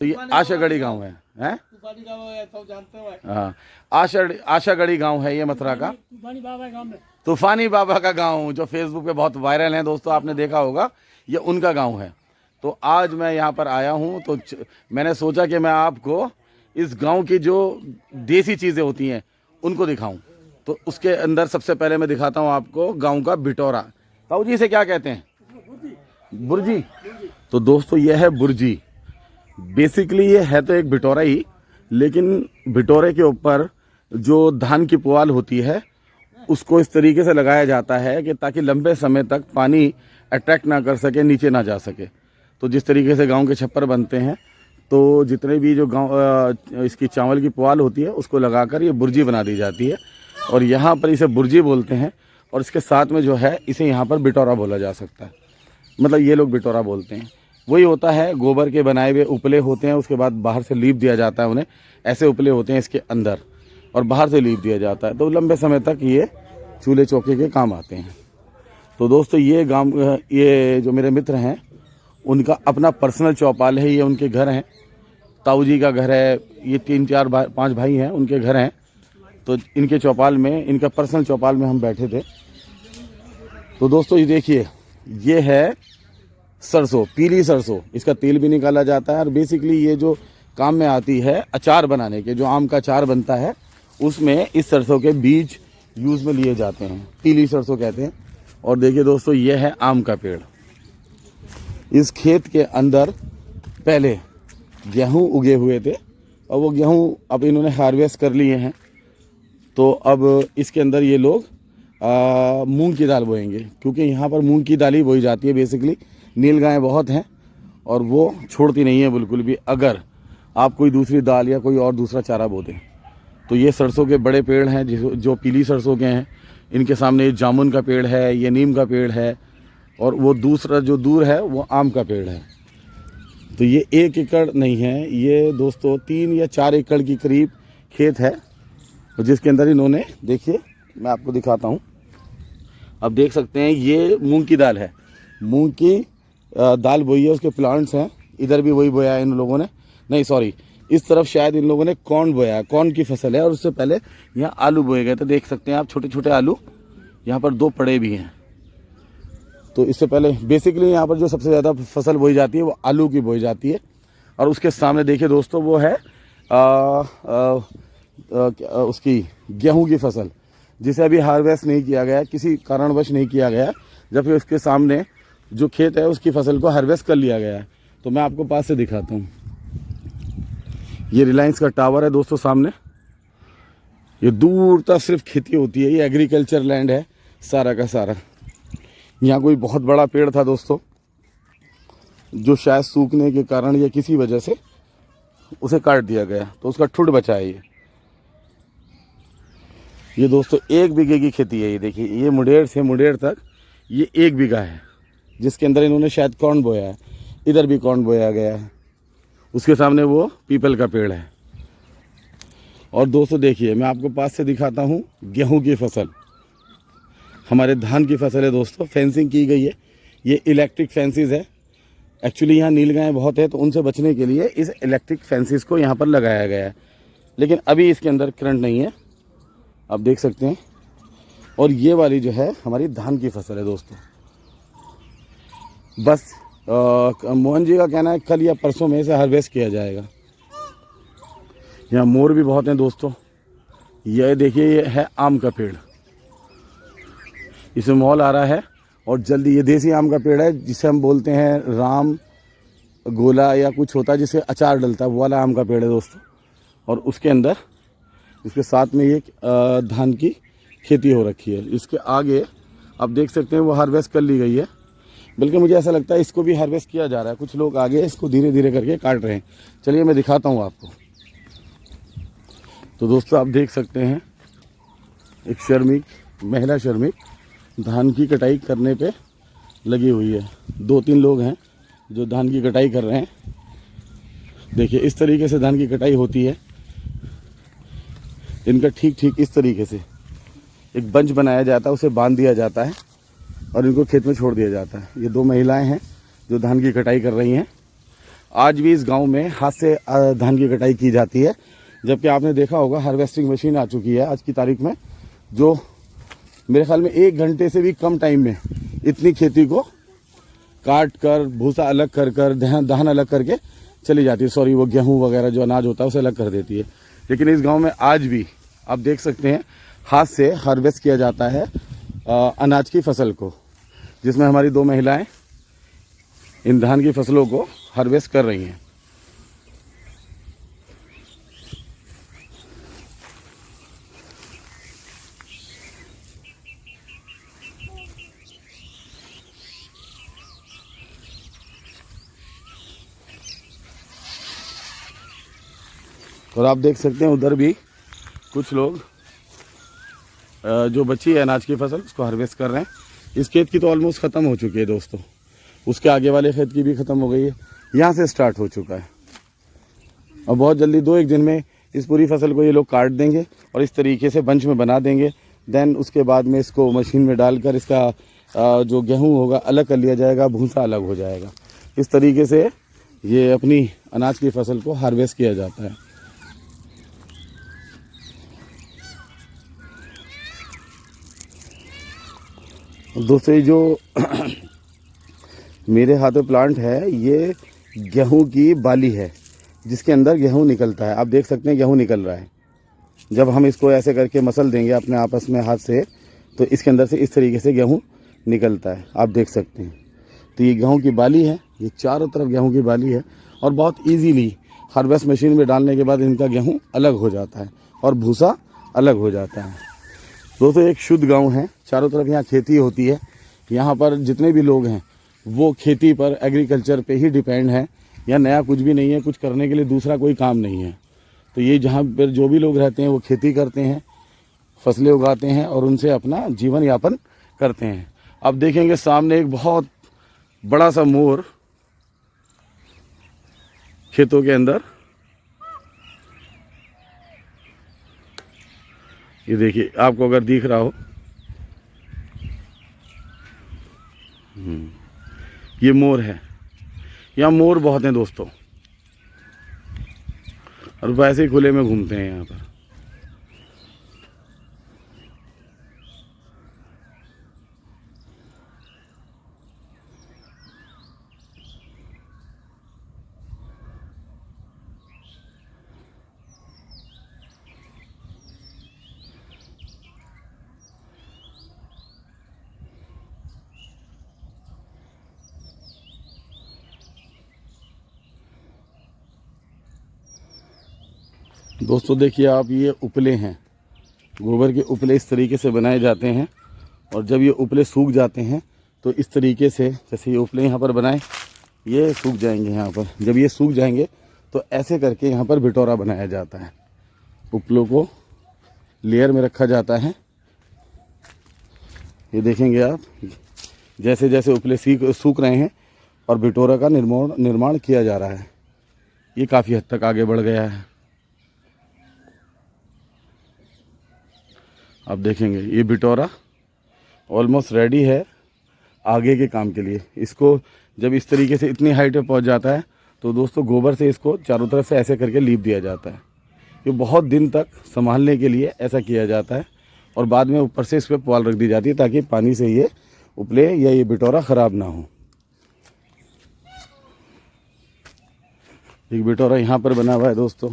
तो ये आशागढ़ी गांव है, हैं? तूफानी गाँव है, सब जानते हो। हाँ, आशागढ़ी गांव है ये मथुरा का। तूफानी बाबा गाँव में तूफानी बाबा का गांव जो फेसबुक पे बहुत वायरल है दोस्तों, आपने देखा होगा, ये उनका गांव है। तो आज मैं यहाँ पर आया हूँ तो मैंने सोचा कि मैं आपको इस गांव की जो देसी चीज़ें होती हैं उनको दिखाऊं। तो उसके अंदर सबसे पहले मैं दिखाता हूँ आपको गांव का बिटोरा। ताऊ जी इसे क्या कहते हैं? बुर्जी। तो दोस्तों यह है बुर्जी। बेसिकली ये है तो एक बिटोरा ही, लेकिन बिटोरे के ऊपर जो धान की पुआल होती है उसको इस तरीके से लगाया जाता है कि ताकि लंबे समय तक पानी अट्रैक्ट ना कर सके, नीचे ना जा सके। तो जिस तरीके से गांव के छप्पर बनते हैं, तो जितने भी जो गांव इसकी चावल की पुआल होती है उसको लगाकर ये बुर्जी बना दी जाती है, और यहाँ पर इसे बुर्जी बोलते हैं। और इसके साथ में जो है इसे यहाँ पर बिटोरा बोला जा सकता है, मतलब ये लोग बिटोरा बोलते हैं। वही होता है, गोबर के बनाए हुए उपले होते हैं, उसके बाद बाहर से लीप दिया जाता है उन्हें। ऐसे उपले होते हैं इसके अंदर और बाहर से लीप दिया जाता है, तो लंबे समय तक ये चूल्हे चौके के काम आते हैं। तो दोस्तों ये जो मेरे मित्र हैं उनका अपना पर्सनल चौपाल है, ये उनके घर हैं। ताऊ जी का घर है, ये 3-4-5 भाई हैं, उनके घर हैं। तो इनके चौपाल में, इनका पर्सनल चौपाल में हम बैठे थे। तो दोस्तों ये देखिए, ये है सरसों, पीली सरसों। इसका तेल भी निकाला जाता है और बेसिकली ये जो काम में आती है अचार बनाने के, जो आम का अचार बनता है उसमें इस सरसों के बीज यूज़ में लिए जाते हैं, पीली सरसों कहते हैं। और देखिए दोस्तों, ये है आम का पेड़। इस खेत के अंदर पहले गेहूं उगे हुए थे और वो गेहूं अब इन्होंने हार्वेस्ट कर लिए हैं। तो अब इसके अंदर ये लोग मूंग की दाल बोएंगे, क्योंकि यहाँ पर मूंग की दाल ही बोई जाती है। बेसिकली नील गायें बहुत हैं और वो छोड़ती नहीं है बिल्कुल भी, अगर आप कोई दूसरी दाल या कोई और दूसरा चारा बो दें। तो ये सरसों के बड़े पेड़ हैं जो पीली सरसों के हैं। इनके सामने ये जामुन का पेड़ है, ये नीम का पेड़ है, और वो दूसरा जो दूर है वो आम का पेड़ है। तो ये 1 एकड़ नहीं है, ये दोस्तों 3 या 4 एकड़ की करीब खेत है, जिसके अंदर इन्होंने, देखिए मैं आपको दिखाता हूँ, अब देख सकते हैं ये मूंग की दाल है। मूंग की दाल बोई है, उसके प्लांट्स हैं। इधर भी वही बोया है इन लोगों ने, नहीं सॉरी, इस तरफ शायद इन लोगों ने कॉर्न बोया है, कॉर्न की फसल है। और उससे पहले यहाँ आलू बोए गए, तो देख सकते हैं आप छोटे छोटे आलू, यहाँ पर 2 पड़े भी हैं। तो इससे पहले बेसिकली यहाँ पर जो सबसे ज़्यादा फसल बोई जाती है वो आलू की बोई जाती है। और उसके सामने देखिए दोस्तों, वो है उसकी गेहूं की फसल, जिसे अभी हार्वेस्ट नहीं किया गया, किसी कारणवश नहीं किया गया, जबकि उसके सामने जो खेत है उसकी फसल को हार्वेस्ट कर लिया गया है। तो मैं आपको पास से दिखाता हूँ, ये रिलायंस का टावर है दोस्तों सामने। ये दूर तक सिर्फ खेती होती है, ये एग्रीकल्चर लैंड है सारा का सारा। यहाँ कोई बहुत बड़ा पेड़ था दोस्तों, जो शायद सूखने के कारण या किसी वजह से उसे काट दिया गया, तो उसका ठुड बचा है ये दोस्तों 1 बीघे की खेती है। ये देखिए, ये मुडेर से मुडेर तक ये 1 बीघा है, जिसके अंदर इन्होंने शायद कॉर्न बोया है। इधर भी कॉर्न बोया गया है, उसके सामने वो पीपल का पेड़ है। और दोस्तों देखिए, मैं आपको पास से दिखाता हूँ गेहूं की फसल, हमारे धान की फसल है दोस्तों। फेंसिंग की गई है, ये इलेक्ट्रिक फेंसिस है। एक्चुअली यहाँ नील गायें बहुत है, तो उनसे बचने के लिए इस इलेक्ट्रिक फेंसिस को यहाँ पर लगाया गया है, लेकिन अभी इसके अंदर करंट नहीं है, आप देख सकते हैं। और ये वाली जो है हमारी धान की फसल है दोस्तों। बस मोहन जी का कहना है कल या परसों में इसे हार्वेस्ट किया जाएगा। यहाँ मोर भी बहुत हैं दोस्तों। यह देखिए, ये है आम का पेड़, इसमें मॉल आ रहा है। और जल्दी, ये देसी आम का पेड़ है, जिसे हम बोलते हैं राम गोला या कुछ होता है जिसे अचार डलता है, वो वाला आम का पेड़ है दोस्तों। और उसके अंदर इसके साथ में ये धान की खेती हो रखी है। इसके आगे आप देख सकते हैं वो हार्वेस्ट कर ली गई है, बल्कि मुझे ऐसा लगता है इसको भी हार्वेस्ट किया जा रहा है। कुछ लोग आगे इसको धीरे धीरे करके काट रहे हैं। चलिए मैं दिखाता हूँ आपको। तो दोस्तों आप देख सकते हैं एक श्रमिक, महिला श्रमिक धान की कटाई करने पे लगी हुई है। 2-3 लोग हैं जो धान की कटाई कर रहे हैं। देखिए, इस तरीके से धान की कटाई होती है। इनका ठीक इस तरीके से एक बंच बनाया जाता है, उसे बांध दिया जाता है और इनको खेत में छोड़ दिया जाता है। ये 2 महिलाएं हैं जो धान की कटाई कर रही हैं। आज भी इस गांव में हाथ से धान की कटाई की जाती है, जबकि आपने देखा होगा हार्वेस्टिंग मशीन आ चुकी है आज की तारीख में, जो मेरे ख्याल में 1 घंटे से भी कम टाइम में इतनी खेती को काट कर भूसा अलग कर कर धान अलग करके चली जाती है। सॉरी, वो गेहूं वगैरह जो अनाज होता है उसे अलग कर देती है। लेकिन इस गांव में आज भी आप देख सकते हैं हाथ से हार्वेस्ट किया जाता है अनाज की फसल को, जिसमें हमारी 2 महिलाएं इन धान की फसलों को हार्वेस्ट कर रही हैं। और आप देख सकते हैं उधर भी कुछ लोग जो बची है अनाज की फसल उसको हार्वेस्ट कर रहे हैं। इस खेत की तो ऑलमोस्ट ख़त्म हो चुकी है दोस्तों, उसके आगे वाले खेत की भी ख़त्म हो गई है, यहाँ से स्टार्ट हो चुका है। और बहुत जल्दी 2-1 दिन में इस पूरी फसल को ये लोग काट देंगे और इस तरीके से बंच में बना देंगे। देन उसके बाद में इसको मशीन में डालकर इसका जो गेहूँ होगा अलग कर लिया जाएगा, भूसा अलग हो जाएगा। इस तरीके से ये अपनी अनाज की फसल को हार्वेस्ट किया जाता है। दूसरी जो मेरे हाथ में प्लांट है ये गेहूं की बाली है, जिसके अंदर गेहूं निकलता है। आप देख सकते हैं गेहूं निकल रहा है। जब हम इसको ऐसे करके मसल देंगे अपने आपस में हाथ से, तो इसके अंदर से इस तरीके से गेहूं निकलता है, आप देख सकते हैं। तो ये गेहूं की बाली है, ये चारों तरफ गेहूं की बाली है और बहुत ईजीली हार्वेस्ट मशीन में डालने के बाद इनका गेहूँ अलग हो जाता है और भूसा अलग हो जाता है। दोस्तों एक शुद्ध गांव है, चारों तरफ यहाँ खेती होती है। यहाँ पर जितने भी लोग हैं वो खेती पर, एग्रीकल्चर पे ही डिपेंड है। यहाँ नया कुछ भी नहीं है, कुछ करने के लिए दूसरा कोई काम नहीं है। तो ये जहाँ पर जो भी लोग रहते हैं वो खेती करते हैं, फसलें उगाते हैं और उनसे अपना जीवन यापन करते हैं। अब देखेंगे सामने एक बहुत बड़ा सा मोर खेतों के अंदर, ये देखिए आपको अगर दिख रहा हो, ये मोर है। यहाँ मोर बहुत हैं दोस्तों और वैसे ही खुले में घूमते हैं यहाँ पर। दोस्तों देखिए आप, ये उपले हैं, गोबर के उपले इस तरीके से बनाए जाते हैं और जब ये उपले सूख जाते हैं तो इस तरीके से, जैसे ये उपले यहाँ पर बनाए, ये सूख जाएंगे यहाँ पर। जब ये सूख जाएंगे तो ऐसे करके यहाँ पर बिटोरा बनाया जाता है। उपलों को लेयर में रखा जाता है। ये देखेंगे आप, जैसे जैसे उपले सूख रहे हैं और बिटोरा का निर्माण किया जा रहा है। ये काफ़ी हद तक आगे बढ़ गया है। आप देखेंगे ये बिटोरा ऑलमोस्ट रेडी है आगे के काम के लिए। इसको जब इस तरीके से इतनी हाइट पे पहुंच जाता है तो दोस्तों गोबर से इसको चारों तरफ से ऐसे करके लीप दिया जाता है। ये बहुत दिन तक संभालने के लिए ऐसा किया जाता है और बाद में ऊपर से इस पर पुआल रख दी जाती है ताकि पानी से ये उपले या ये बिटोरा ख़राब ना हो। एक बिटोरा यहाँ पर बना हुआ है दोस्तों।